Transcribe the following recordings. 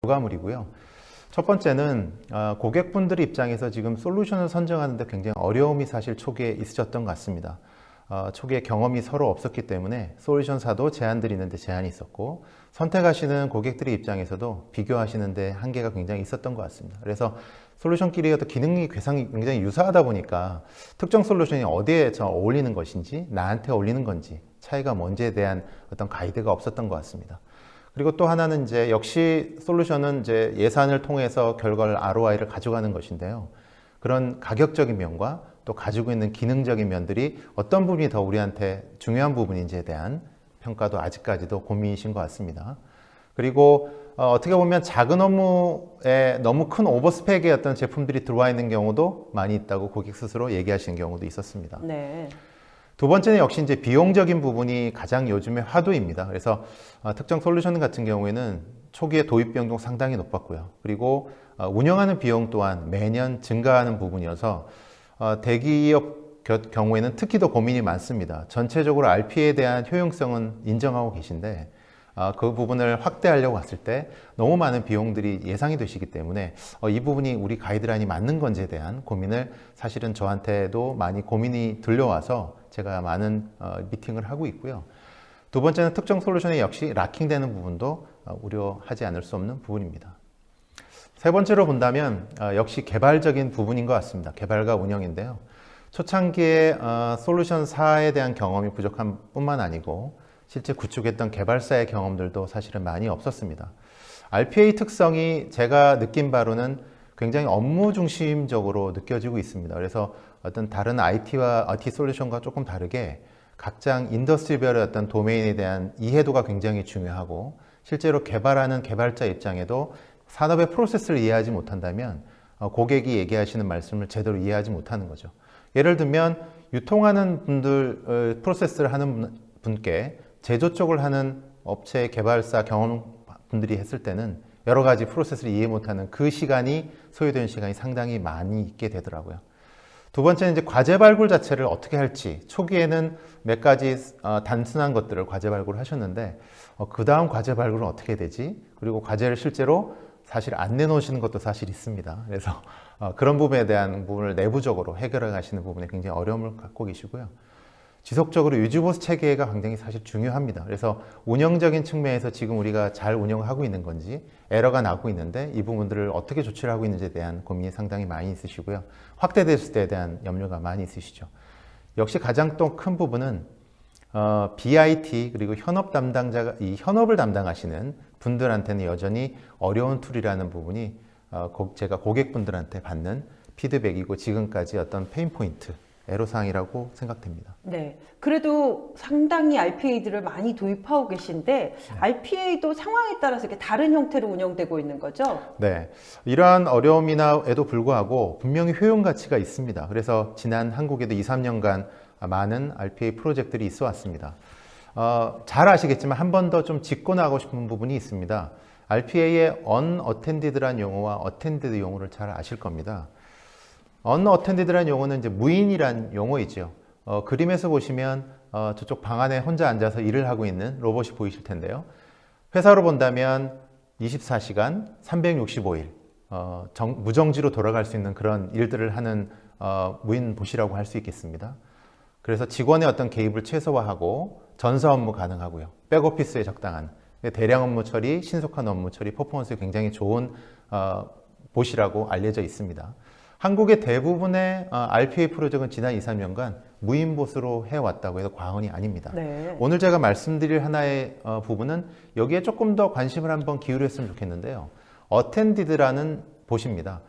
결과물이고요. 첫 번째는 고객분들 입장에서 지금 솔루션을 선정하는데 굉장히 어려움이 사실 초기에 있으셨던 것 같습니다. 초기에 경험이 서로 없었기 때문에 솔루션사도 제안들이 있는데 제한이 있었고, 선택하시는 고객들의 입장에서도 비교하시는데 한계가 굉장히 있었던 것 같습니다. 그래서 솔루션끼리 어떤 기능이 굉장히 유사하다 보니까 특정 솔루션이 어디에 어울리는 것인지, 나한테 어울리는 건지, 차이가 뭔지에 대한 어떤 가이드가 없었던 것 같습니다. 그리고 또 하나는 이제 역시 솔루션은 이제 예산을 통해서 결과를 ROI를 가져가는 것인데요. 그런 가격적인 면과 또 가지고 있는 기능적인 면들이 어떤 부분이 더 우리한테 중요한 부분인지에 대한 평가도 아직까지도 고민이신 것 같습니다. 그리고 어떻게 보면 작은 업무에 너무 큰 오버스펙의 어떤 제품들이 들어와 있는 경우도 많이 있다고 고객 스스로 얘기하시는 경우도 있었습니다. 네. 두 번째는 역시 이제 비용적인 부분이 가장 요즘의 화두입니다. 그래서 특정 솔루션 같은 경우에는 초기에 도입 비용도 상당히 높았고요. 그리고 운영하는 비용 또한 매년 증가하는 부분이어서 대기업 경우에는 특히 더 고민이 많습니다. 전체적으로 RPA에 대한 효용성은 인정하고 계신데 그 부분을 확대하려고 했을 때 너무 많은 비용들이 예상이 되시기 때문에 이 부분이 우리 가이드라인이 맞는 건지에 대한 고민을 사실은 저한테도 많이 고민이 들려와서 제가 많은 미팅을 하고 있고요. 두 번째는 특정 솔루션이 역시 락킹되는 부분도 우려하지 않을 수 없는 부분입니다. 세 번째로 본다면 역시 개발적인 부분인 것 같습니다. 개발과 운영인데요. 초창기에 솔루션사에 대한 경험이 부족한 뿐만 아니고 실제 구축했던 개발사의 경험들도 사실은 많이 없었습니다. RPA 특성이 제가 느낀 바로는 굉장히 업무 중심적으로 느껴지고 있습니다. 그래서 어떤 다른 IT와 IT 솔루션과 조금 다르게 각장 인더스트리별의 어떤 도메인에 대한 이해도가 굉장히 중요하고, 실제로 개발하는 개발자 입장에도 산업의 프로세스를 이해하지 못한다면 고객이 얘기하시는 말씀을 제대로 이해하지 못하는 거죠. 예를 들면 유통하는 분들, 프로세스를 하는 분께 제조 쪽을 하는 업체 개발사 경험 분들이 했을 때는 여러 가지 프로세스를 이해 못하는 그 시간이 소요되는 시간이 상당히 많이 있게 되더라고요. 두 번째는 이제 과제 발굴 자체를 어떻게 할지, 초기에는 몇 가지 단순한 것들을 과제 발굴을 하셨는데 그 다음 과제 발굴은 어떻게 되지? 그리고 과제를 실제로 사실 안 내놓으시는 것도 사실 있습니다. 그래서 그런 부분에 대한 부분을 내부적으로 해결해 가시는 부분에 굉장히 어려움을 갖고 계시고요. 지속적으로 유지보수 체계가 굉장히 사실 중요합니다. 그래서 운영적인 측면에서 지금 우리가 잘 운영하고 있는 건지, 에러가 나고 있는데 이 부분들을 어떻게 조치를 하고 있는지에 대한 고민이 상당히 많이 있으시고요. 확대됐을 때에 대한 염려가 많이 있으시죠. 역시 가장 또 큰 부분은 BIT 그리고 현업 담당자가 이 현업을 담당하시는 분들한테는 여전히 어려운 툴이라는 부분이 제가 고객분들한테 받는 피드백이고 지금까지 어떤 페인 포인트, 애로사항이라고 생각됩니다. 네. 그래도 상당히 RPA들을 많이 도입하고 계신데 네. RPA도 상황에 따라서 이렇게 다른 형태로 운영되고 있는 거죠? 네. 이러한 어려움에도 불구하고 분명히 효용 가치가 있습니다. 그래서 지난 한국에도 2, 3년간 많은 RPA 프로젝트들이 있어 왔습니다. 잘 아시겠지만 한 번 더 좀 짚고 나가고 싶은 부분이 있습니다. RPA의 unattended라는 용어와 attended 용어를 잘 아실 겁니다. unattended라는 용어는 이제 무인이란 용어이죠. 그림에서 보시면 저쪽 방 안에 혼자 앉아서 일을 하고 있는 로봇이 보이실 텐데요. 회사로 본다면 24시간 365일 무정지로 돌아갈 수 있는 그런 일들을 하는 무인봇이라고 할 수 있겠습니다. 그래서 직원의 어떤 개입을 최소화하고 전사 업무 가능하고요. 백오피스에 적당한 대량 업무 처리, 신속한 업무 처리, 퍼포먼스에 굉장히 좋은 봇이라고 알려져 있습니다. 한국의 대부분의 RPA 프로젝트는 지난 2, 3년간 무인봇으로 해왔다고 해서 과언이 아닙니다. 네. 오늘 제가 말씀드릴 하나의 부분은 여기에 조금 더 관심을 한번 기울였으면 좋겠는데요. 어텐디드라는 봇입니다.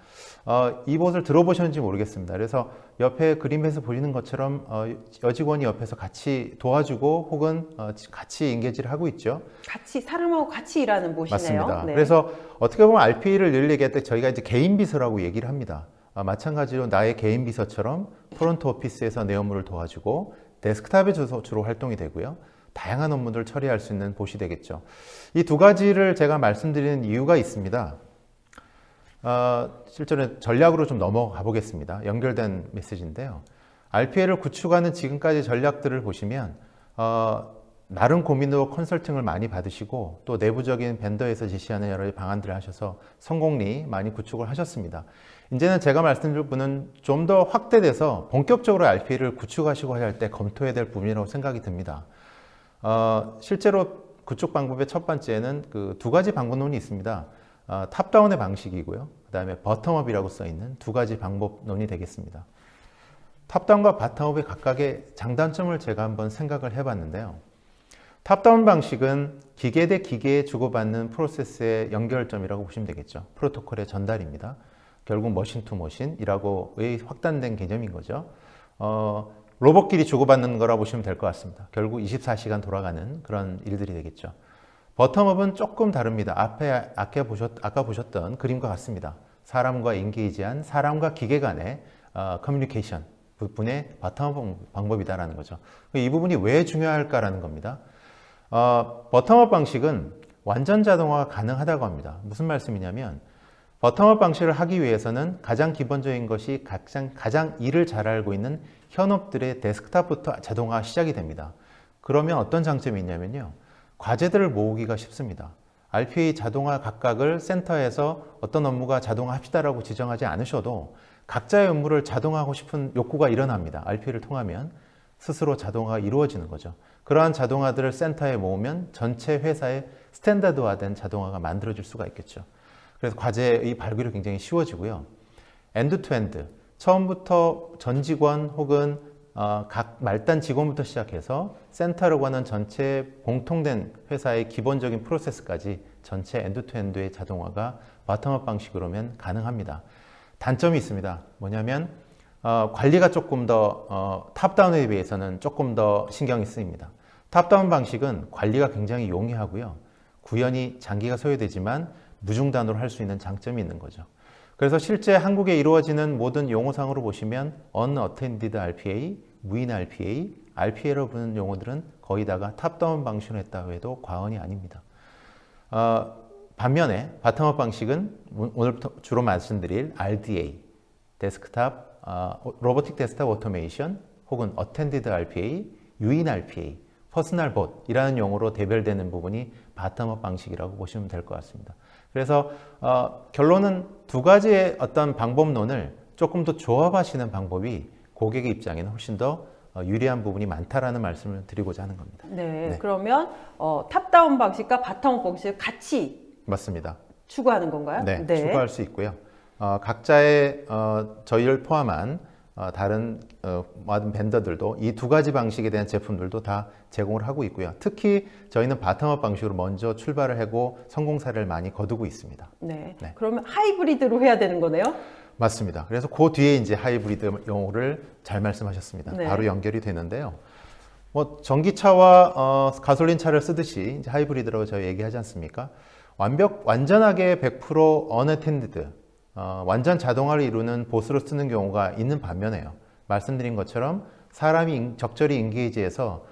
이 봇을 들어보셨는지 모르겠습니다. 그래서 옆에 그림에서 보시는 것처럼 여직원이 옆에서 같이 도와주고 혹은 같이 인게지를 하고 있죠. 같이 사람하고 같이 일하는 봇이네요. 맞습니다. 네. 그래서 어떻게 보면 RPA를 늘 얘기할 때 저희가 이제 개인 비서라고 얘기를 합니다. 마찬가지로 나의 개인 비서처럼 프론트 오피스에서 내 업무를 도와주고 데스크탑에 주로 활동이 되고요. 다양한 업무들을 처리할 수 있는 봇이 되겠죠. 이 두 가지를 제가 말씀드리는 이유가 있습니다. 실제로 전략으로 좀 넘어가 보겠습니다. 연결된 메시지인데요. RPA를 구축하는 지금까지 전략들을 보시면 나름 고민으로 컨설팅을 많이 받으시고 또 내부적인 벤더에서 제시하는 여러 방안들을 하셔서 성공리 많이 구축을 하셨습니다. 이제는 제가 말씀드릴 부분은 좀 더 확대돼서 본격적으로 RPA를 구축하시고 할 때 검토해야 될 부분이라고 생각이 듭니다. 실제로 구축 방법의 첫 번째는 그 두 가지 방법론이 있습니다. 탑다운의 방식이고요. 그 다음에 버텀업이라고 써있는 두 가지 방법론이 되겠습니다. 탑다운과 바텀업의 각각의 장단점을 제가 한번 생각을 해봤는데요. 탑다운 방식은 기계 대 기계에 주고받는 프로세스의 연결점이라고 보시면 되겠죠. 프로토콜의 전달입니다. 결국 머신 투 머신이라고의 확단된 개념인 거죠. 로봇끼리 주고받는 거라 보시면 될 것 같습니다. 결국 24시간 돌아가는 그런 일들이 되겠죠. 버텀업은 조금 다릅니다. 아까 보셨던 그림과 같습니다. 사람과 인게이지한 사람과 기계 간의 커뮤니케이션 부분의 바텀업 방법이다라는 거죠. 이 부분이 왜 중요할까라는 겁니다. 버텀업 방식은 완전 자동화가 가능하다고 합니다. 무슨 말씀이냐면 버텀업 방식을 하기 위해서는 가장 기본적인 것이 가장 일을 잘 알고 있는 현업들의 데스크탑부터 자동화가 시작이 됩니다. 그러면 어떤 장점이 있냐면요. 과제들을 모으기가 쉽습니다. RPA 자동화 각각을 센터에서 어떤 업무가 자동화합시다라고 지정하지 않으셔도 각자의 업무를 자동화하고 싶은 욕구가 일어납니다. RPA를 통하면 스스로 자동화가 이루어지는 거죠. 그러한 자동화들을 센터에 모으면 전체 회사의 스탠다드화된 자동화가 만들어질 수가 있겠죠. 그래서 과제의 발굴이 굉장히 쉬워지고요. 엔드 투 엔드, 처음부터 전 직원 혹은 각 말단 직원부터 시작해서 센터로 가는 전체 공통된 회사의 기본적인 프로세스까지 전체 엔드 투 엔드의 자동화가 바텀업 방식으로면 가능합니다. 단점이 있습니다. 뭐냐면 관리가 조금 더 탑다운에 비해서는 조금 더 신경이 쓰입니다. 탑다운 방식은 관리가 굉장히 용이하고요. 구현이 장기가 소요되지만 무중단으로 할 수 있는 장점이 있는 거죠. 그래서 실제 한국에 이루어지는 모든 용어상으로 보시면 Unattended RPA, 무인 RPA, RPA로 부르는 용어들은 거의 다가 탑다운 방식으로 했다고 해도 과언이 아닙니다. 반면에 바텀업 방식은 오늘부터 주로 말씀드릴 RDA, 데스크탑, 로보틱 데스크탑 오토메이션 혹은 Attended RPA, 유인 RPA, 퍼스널 봇이라는 용어로 대별되는 부분이 바텀업 방식이라고 보시면 될 것 같습니다. 그래서 결론은 두 가지의 어떤 방법론을 조금 더 조합하시는 방법이 고객의 입장에는 훨씬 더 유리한 부분이 많다라는 말씀을 드리고자 하는 겁니다. 네, 그러면 탑다운 방식과 바텀업 방식을 같이 맞습니다. 추구하는 건가요? 네, 추구할 수 있고요. 각자의 저희를 포함한 다른 많은 벤더들도 이 두 가지 방식에 대한 제품들도 다 제공을 하고 있고요. 특히 저희는 바텀업 방식으로 먼저 출발을 하고 성공 사례를 많이 거두고 있습니다. 네. 네. 그러면 하이브리드로 해야 되는 거네요? 맞습니다. 그래서 그 뒤에 이제 하이브리드 용어를 잘 말씀하셨습니다. 네. 바로 연결이 되는데요. 뭐 전기차와 가솔린차를 쓰듯이 이제 하이브리드라고 저희 얘기하지 않습니까? 완전하게 100% unattended, 완전 자동화를 이루는 보스로 쓰는 경우가 있는 반면에요. 말씀드린 것처럼 사람이 적절히 인게이지해서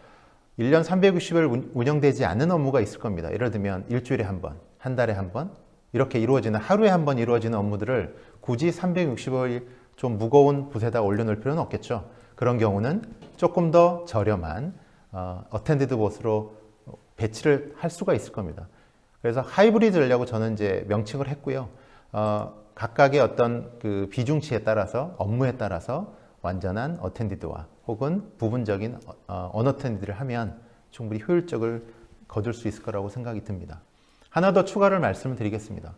1년 360일 운영되지 않는 업무가 있을 겁니다. 예를 들면 일주일에 한 번, 한 달에 한 번, 이렇게 이루어지는 하루에 한 번 이루어지는 업무들을 굳이 365일 좀 무거운 붓에다 올려놓을 필요는 없겠죠. 그런 경우는 조금 더 저렴한 어텐디드 봇으로 배치를 할 수가 있을 겁니다. 그래서 하이브리드 전략을 저는 이제 명칭을 했고요. 각각의 어떤 그 비중치에 따라서 업무에 따라서 완전한 어텐디드와 혹은 부분적인 언어텐디드를 하면 충분히 효율적을 거둘 수 있을 거라고 생각이 듭니다. 하나 더 추가를 말씀을 드리겠습니다.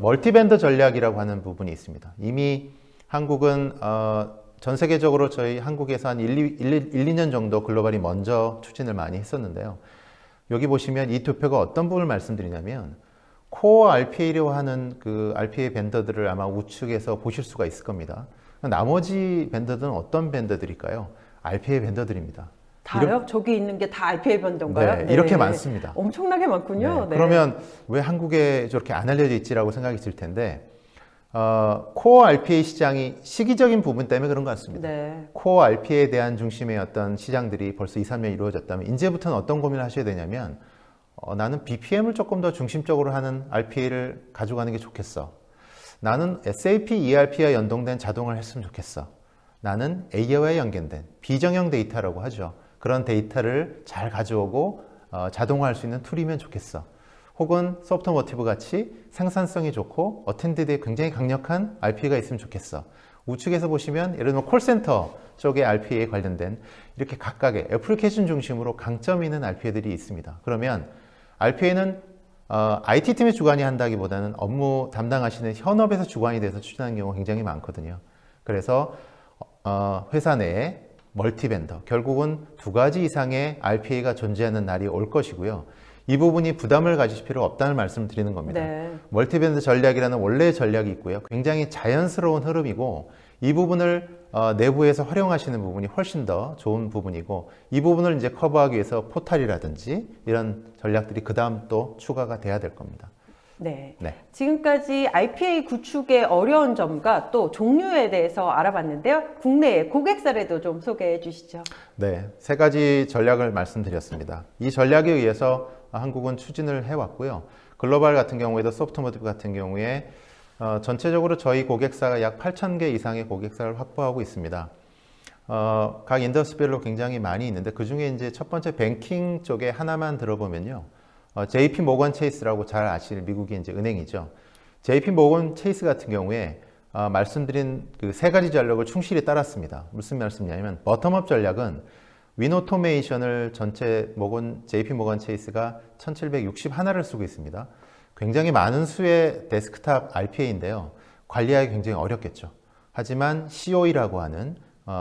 멀티벤더 전략이라고 하는 부분이 있습니다. 이미 한국은 전 세계적으로 저희 한국에서 한 2년 정도 글로벌이 먼저 추진을 많이 했었는데요. 여기 보시면 이 투표가 어떤 부분을 말씀드리냐면 코어 RPA로 하는 그 RPA 벤더들을 아마 우측에서 보실 수가 있을 겁니다. 나머지 벤더들은 어떤 벤더들일까요? RPA 벤더들입니다. 다요? 저기 있는 게 다 RPA 벤더인가요? 네, 이렇게 많습니다. 엄청나게 많군요. 네. 그러면 왜 한국에 저렇게 안 알려져 있지라고 생각이 들 텐데 코어 RPA 시장이 시기적인 부분 때문에 그런 것 같습니다. 네. 코어 RPA에 대한 중심의 어떤 시장들이 벌써 2, 3년 이루어졌다면 이제부터는 어떤 고민을 하셔야 되냐면 나는 BPM을 조금 더 중심적으로 하는 RPA를 가져가는 게 좋겠어. 나는 SAP ERP와 연동된 자동화를 했으면 좋겠어. 나는 AI와 연결된 비정형 데이터라고 하죠. 그런 데이터를 잘 가져오고 자동화할 수 있는 툴이면 좋겠어. 혹은 소프트모티브 같이 생산성이 좋고 어텐디드에 굉장히 강력한 RPA가 있으면 좋겠어. 우측에서 보시면 예를 들면 콜센터 쪽의 RPA에 관련된 이렇게 각각의 애플리케이션 중심으로 강점 있는 RPA들이 있습니다. 그러면 RPA는 IT팀의 주관이 한다기보다는 업무 담당하시는 현업에서 주관이 돼서 추진하는 경우가 굉장히 많거든요. 그래서 회사 내에 멀티벤더, 결국은 2가지 이상의 RPA가 존재하는 날이 올 것이고요. 이 부분이 부담을 가지실 필요가 없다는 말씀을 드리는 겁니다. 네. 멀티밴드 전략이라는 원래의 전략이 있고요. 굉장히 자연스러운 흐름이고 이 부분을 내부에서 활용하시는 부분이 훨씬 더 좋은 부분이고 이 부분을 이제 커버하기 위해서 포탈이라든지 이런 전략들이 그 다음 또 추가가 돼야 될 겁니다. 네. 네. 지금까지 RPA 구축의 어려운 점과 또 종류에 대해서 알아봤는데요. 국내의 고객 사례도 좀 소개해 주시죠. 네, 3가지 전략을 말씀드렸습니다. 이 전략에 의해서 한국은 추진을 해왔고요. 글로벌 같은 경우에도 소프트모티브 같은 경우에 전체적으로 저희 고객사가 약 8,000개 이상의 고객사를 확보하고 있습니다. 각 인더스트리별로 굉장히 많이 있는데 그 중에 이제 첫 번째 뱅킹 쪽에 하나만 들어보면요. JP 모건 체이스라고 잘 아실 미국의 이제 은행이죠. JP 모건 체이스 같은 경우에 말씀드린 그 3가지 전략을 충실히 따랐습니다. 무슨 말씀이냐면 버텀업 전략은 윈오토메이션을 전체 JP 모건 체이스가 1761를 쓰고 있습니다. 굉장히 많은 수의 데스크탑 RPA인데요. 관리하기 굉장히 어렵겠죠. 하지만 COE라고 하는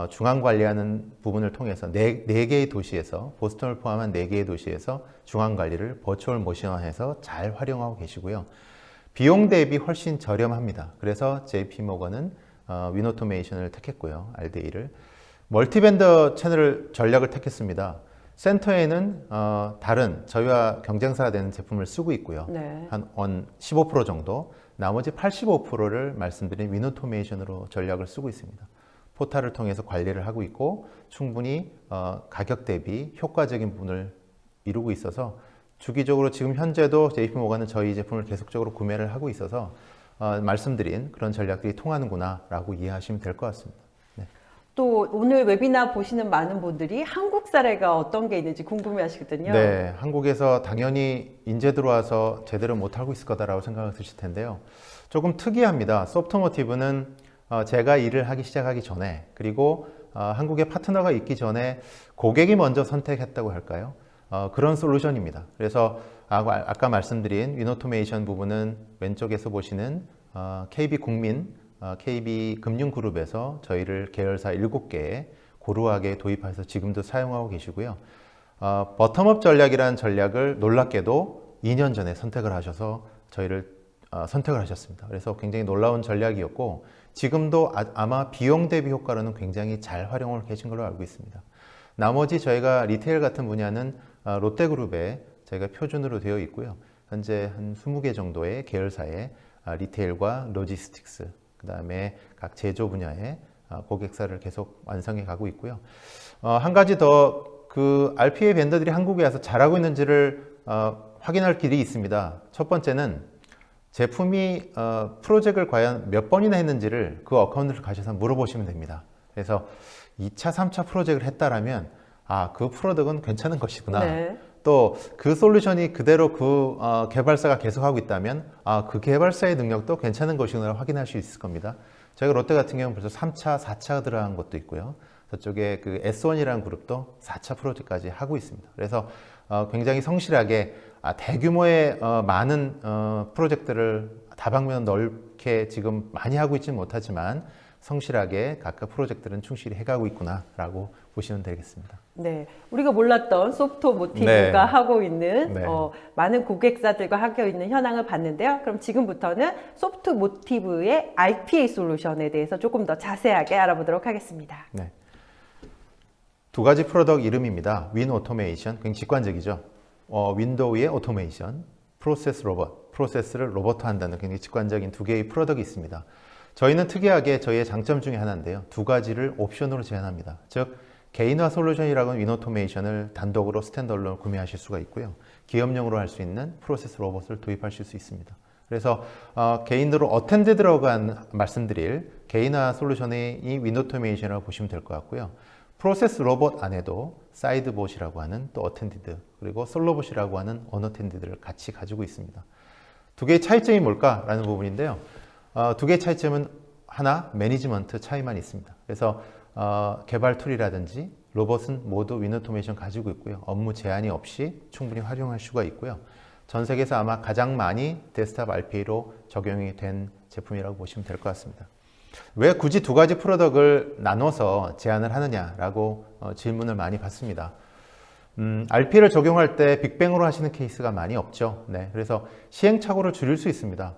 중앙 관리하는 부분을 통해서 4개의 도시에서 보스턴을 포함한 4개의 도시에서 중앙 관리를 버추얼 모션화해서 잘 활용하고 계시고요. 비용 대비 훨씬 저렴합니다. 그래서 JP모건은 윈오토메이션을 택했고요. RDA를. 멀티벤더 채널 전략을 택했습니다. 센터에는 다른 저희와 경쟁사가 되는 제품을 쓰고 있고요. 네. 한 15% 정도, 나머지 85%를 말씀드린 윈오토메이션으로 전략을 쓰고 있습니다. 포탈을 통해서 관리를 하고 있고 충분히 가격 대비 효과적인 부분을 이루고 있어서 주기적으로 지금 현재도 JP모건은 저희 제품을 계속적으로 구매를 하고 있어서 말씀드린 그런 전략들이 통하는구나 라고 이해하시면 될 것 같습니다. 네. 또 오늘 웨비나 보시는 많은 분들이 한국 사례가 어떤 게 있는지 궁금해 하시거든요. 네, 한국에서 당연히 인재 들어와서 제대로 못하고 있을 거다라고 생각을 드실 텐데요. 조금 특이합니다. 소프트모티브는 제가 일을 하기 시작하기 전에 그리고 한국에 파트너가 있기 전에 고객이 먼저 선택했다고 할까요? 그런 솔루션입니다. 그래서 아까 말씀드린 윈오토메이션 부분은 왼쪽에서 보시는 KB국민, KB금융그룹에서 저희를 계열사 7개에 고루하게 도입해서 지금도 사용하고 계시고요. 버텀업 전략이라는 전략을 놀랍게도 2년 전에 선택을 하셔서 저희를 선택을 하셨습니다. 그래서 굉장히 놀라운 전략이었고 지금도 아마 비용 대비 효과로는 굉장히 잘 활용을 계신 걸로 알고 있습니다. 나머지 저희가 리테일 같은 분야는 롯데그룹에 저희가 표준으로 되어 있고요. 현재 한 20개 정도의 계열사에 리테일과 로지스틱스, 그 다음에 각 제조 분야의 고객사를 계속 완성해 가고 있고요. 한 가지 더 그 RPA 벤더들이 한국에 와서 잘하고 있는지를 확인할 길이 있습니다. 첫 번째는 제품이 프로젝트를 과연 몇 번이나 했는지를 그 어카운트를 가셔서 물어보시면 됩니다. 그래서 2차, 3차 프로젝트를 했다라면 그 프로덕트는 괜찮은 것이구나. 네. 또 그 솔루션이 그대로 그 개발사가 계속하고 있다면 그 개발사의 능력도 괜찮은 것이구나 확인할 수 있을 겁니다. 저희가 롯데 같은 경우는 벌써 3차, 4차가 들어간 것도 있고요. 저쪽에 그 S1이라는 그룹도 4차 프로젝트까지 하고 있습니다. 그래서 굉장히 성실하게 대규모의 많은 프로젝트를 다방면 넓게 지금 많이 하고 있지는 못하지만 성실하게 각각 프로젝트는 충실히 해가고 있구나라고 보시면 되겠습니다. 네, 우리가 몰랐던 소프트모티브가 네. 하고 있는 네. 많은 고객사들과 하고 있는 현황을 봤는데요. 그럼 지금부터는 소프트모티브의 RPA 솔루션에 대해서 조금 더 자세하게 알아보도록 하겠습니다. 네. 2가지 프로덕트 이름입니다. 윈 오토메이션, 굉장히 직관적이죠. 윈도우의 오토메이션, 프로세스 로봇, 프로세스를 로봇화한다는 굉장히 직관적인 2개의 프로덕트가 있습니다. 저희는 특이하게 저희의 장점 중에 하나인데요. 2가지를 옵션으로 제한합니다. 즉 개인화 솔루션이라고 하는 윈오토메이션을 단독으로 스탠더얼론 구매하실 수가 있고요. 기업용으로 할 수 있는 프로세스 로봇을 도입하실 수 있습니다. 그래서 개인으로 어텐드 들어간 말씀드릴 개인화 솔루션의 이 윈오토메이션이라고 보시면 될 것 같고요. 프로세스 로봇 안에도 사이드봇이라고 하는 또 어텐디드, 그리고 솔로봇이라고 하는 언어텐디드를 같이 가지고 있습니다. 두 개의 차이점이 뭘까라는 부분인데요. 두 개의 차이점은 하나, 매니지먼트 차이만 있습니다. 그래서 개발 툴이라든지 로봇은 모두 윈오토메이션 가지고 있고요. 업무 제한이 없이 충분히 활용할 수가 있고요. 전 세계에서 아마 가장 많이 데스크탑 RPA로 적용이 된 제품이라고 보시면 될 것 같습니다. 왜 굳이 두 가지 프로덕트를 나눠서 제안을 하느냐라고 질문을 많이 받습니다. RPA를 적용할 때 빅뱅으로 하시는 케이스가 많이 없죠. 네, 그래서 시행착오를 줄일 수 있습니다.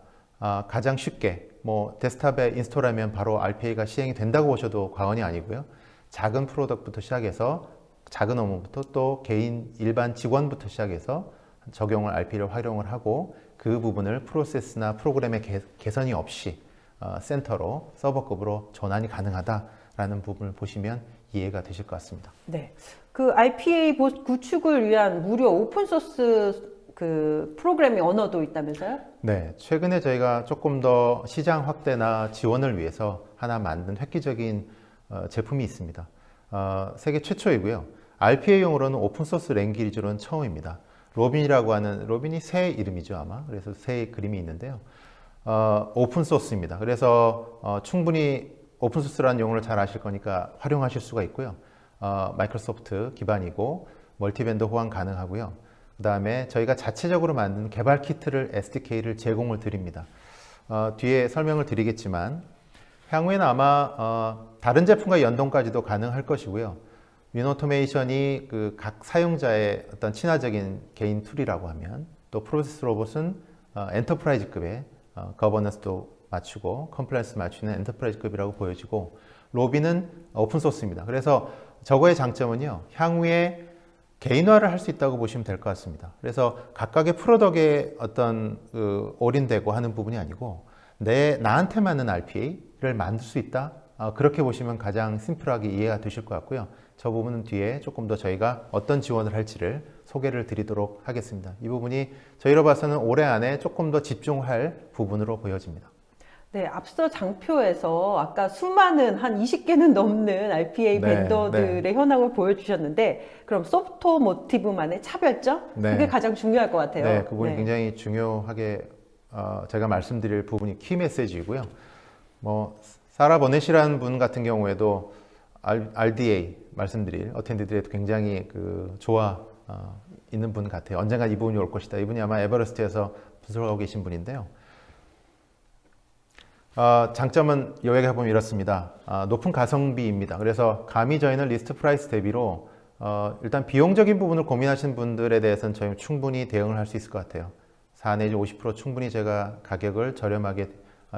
가장 쉽게 뭐 데스크탑에 인스톨하면 바로 RPA가 시행이 된다고 보셔도 과언이 아니고요. 작은 프로덕트부터 시작해서 작은 업무부터 또 개인 일반 직원부터 시작해서 적용을 RPA를 활용을 하고 그 부분을 프로세스나 프로그램의 개선이 없이 센터로 서버급으로 전환이 가능하다라는 부분을 보시면 이해가 되실 것 같습니다. 네, 그 RPA 구축을 위한 무료 오픈소스 그 프로그래밍 언어도 있다면서요? 네, 최근에 저희가 조금 더 시장 확대나 지원을 위해서 하나 만든 획기적인 제품이 있습니다. 세계 최초이고요. RPA용으로는 오픈소스 랭귀지로는 처음입니다. 로빈이라고 하는, 로빈이 새 이름이죠 아마. 그래서 새 그림이 있는데요. 오픈소스입니다. 그래서 충분히 오픈소스라는 용어를 잘 아실 거니까 활용하실 수가 있고요. 마이크로소프트 기반이고 멀티벤더 호환 가능하고요. 그 다음에 저희가 자체적으로 만든 개발 키트를 SDK를 제공을 드립니다. 뒤에 설명을 드리겠지만 향후에는 아마 다른 제품과 연동까지도 가능할 것이고요. 윈오토메이션이 그 각 사용자의 어떤 친화적인 개인 툴이라고 하면 또 프로세스 로봇은 엔터프라이즈급의 거버넌스도 맞추고 컴플라이언스 맞추는 엔터프라이즈급이라고 보여지고 로빈은 오픈소스입니다. 그래서 저거의 장점은요. 향후에 개인화를 할 수 있다고 보시면 될 것 같습니다. 그래서 각각의 프로덕트에 어떤 올인되고 하는 부분이 아니고 나한테 맞는 RPA를 만들 수 있다. 그렇게 보시면 가장 심플하게 이해가 되실 것 같고요. 저 부분은 뒤에 조금 더 저희가 어떤 지원을 할지를 소개를 드리도록 하겠습니다. 이 부분이 저희로 봐서는 올해 안에 조금 더 집중할 부분으로 보여집니다. 네, 앞서 장표에서 아까 수많은 한 20개는 넘는 RPA 네, 벤더들의 현황을 보여주셨는데 그럼 소프트모티브만의 차별점? 네. 그게 가장 중요할 것 같아요. 네, 그 부분이 네. 굉장히 중요하게 제가 말씀드릴 부분이 키 메시지이고요. 뭐 사라 버넷이라는 분 같은 경우에도 RDA 말씀드릴 어텐디드에도 굉장히 좋아 있는 분 같아요. 언젠가 이 부분이 올 것이다. 이분이 아마 에버레스트에서 분석하고 계신 분인데요. 장점은 요약해 보면 이렇습니다. 높은 가성비입니다. 그래서 감히 저희는 리스트 프라이스 대비로 일단 비용적인 부분을 고민하시는 분들에 대해서는 저희는 충분히 대응을 할 수 있을 것 같아요. 4 내지 50% 충분히 제가 가격을 저렴하게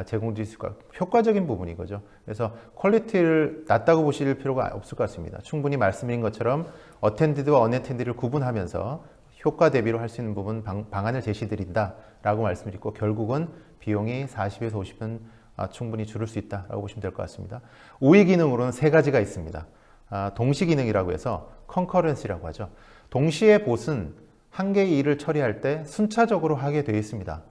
제공드릴 수 있을 것 같아요. 효과적인 부분인 거죠. 그래서 퀄리티를 낮다고 보실 필요가 없을 것 같습니다. 충분히 말씀드린 것처럼 어텐디드와 언어텐디드를 구분하면서 효과 대비로 할 수 있는 부분 방안을 제시드린다라고 말씀드리고 결국은 비용이 40에서 50은 충분히 줄일 수 있다라고 보시면 될 것 같습니다. 우위 기능으로는 세 가지가 있습니다. 동시 기능이라고 해서 컨커런시라고 하죠. 동시에 봇은 한 개의 일을 처리할 때 순차적으로 하게 되어 있습니다.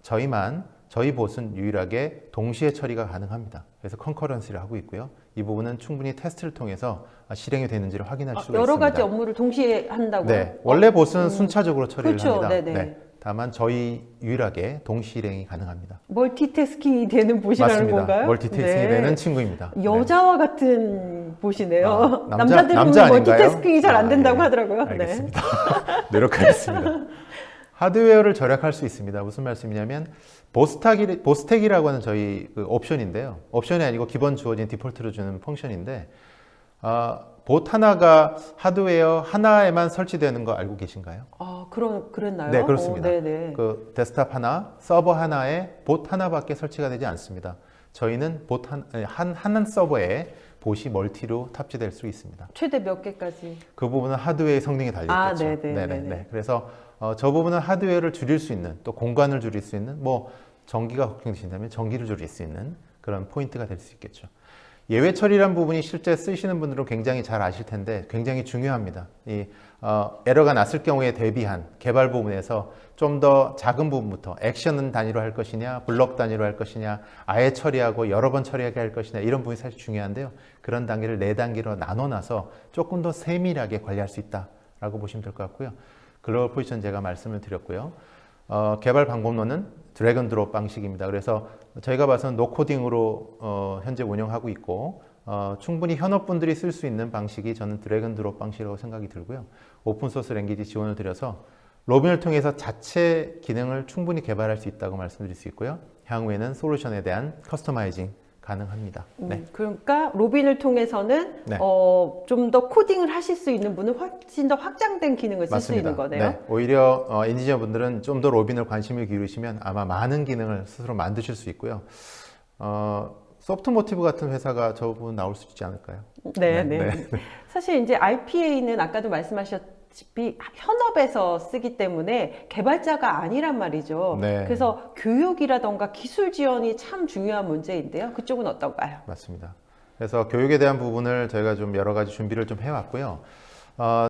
저희 봇은 유일하게 동시에 처리가 가능합니다. 그래서 컨커런시를 하고 있고요. 이 부분은 충분히 테스트를 통해서 실행이 되는지를 확인할 수가 여러 있습니다. 가지 업무를 동시에 한다고요? 네, 원래 봇은 순차적으로 처리를 그렇죠. 합니다. 네네. 네, 다만 저희 유일하게 동시 실행이 가능합니다. 멀티태스킹이 되는 봇이라는 맞습니다. 건가요? 멀티태스킹이 네. 되는 친구입니다. 여자와 같은 봇이네요. 남자 남자들은 아닌가요? 멀티태스킹이 잘 안 된다고 예. 하더라고요. 알겠습니다. 노력하겠습니다. 하드웨어를 절약할 수 있습니다. 무슨 말씀이냐면 보스택이라고 하는 저희 옵션인데요. 옵션이 아니고 기본 주어진 디폴트로 주는 펑션인데 봇 하나가 하드웨어 하나에만 설치되는 거 알고 계신가요? 그랬나요? 네, 그렇습니다. 네네. 그 데스크탑 하나, 서버 하나에 봇 하나밖에 설치가 되지 않습니다. 저희는 한 서버에 봇이 멀티로 탑재될 수 있습니다. 최대 몇 개까지? 그 부분은 하드웨어의 성능에 달려있겠죠. 네네. 그래서 저 부분은 하드웨어를 줄일 수 있는, 또 공간을 줄일 수 있는, 뭐 전기가 걱정되신다면 전기를 줄일 수 있는 그런 포인트가 될 수 있겠죠. 예외 처리란 부분이 실제 쓰시는 분들은 굉장히 잘 아실 텐데 굉장히 중요합니다. 에러가 났을 경우에 대비한 개발 부분에서 좀 더 작은 부분부터 액션 단위로 할 것이냐, 블록 단위로 할 것이냐, 아예 처리하고 여러 번 처리하게 할 것이냐 이런 부분이 사실 중요한데요. 그런 단계를 4단계로 나눠놔서 조금 더 세밀하게 관리할 수 있다라고 보시면 될 것 같고요. 글로벌 포지션 제가 말씀을 드렸고요. 개발 방법론은 드래그 앤 드롭 방식입니다. 그래서 저희가 봐서는 노코딩으로 현재 운영하고 있고 충분히 현업분들이 쓸 수 있는 방식이 저는 드래그 앤 드롭 방식이라고 생각이 들고요. 오픈소스 랭귀지 지원을 드려서 로빈을 통해서 자체 기능을 충분히 개발할 수 있다고 말씀드릴 수 있고요. 향후에는 솔루션에 대한 커스터마이징 가능합니다. 네. 그러니까 로빈을 통해서는 네. 좀 더 코딩을 하실 수 있는 분은 훨씬 더 확장된 기능을 쓸 수 있는 거네요. 네. 오히려 엔지니어 분들은 좀 더 로빈을 관심을 기울이시면 아마 많은 기능을 스스로 만드실 수 있고요. 소프트모티브 같은 회사가 저 부분 나올 수 있지 않을까요? 네. 사실 이제 RPA는 아까도 말씀하셨다시피 현업에서 쓰기 때문에 개발자가 아니란 말이죠. 네. 그래서 교육이라던가 기술 지원이 참 중요한 문제인데요. 그쪽은 어떤가요? 맞습니다. 그래서 교육에 대한 부분을 저희가 좀 여러 가지 준비를 좀 해왔고요.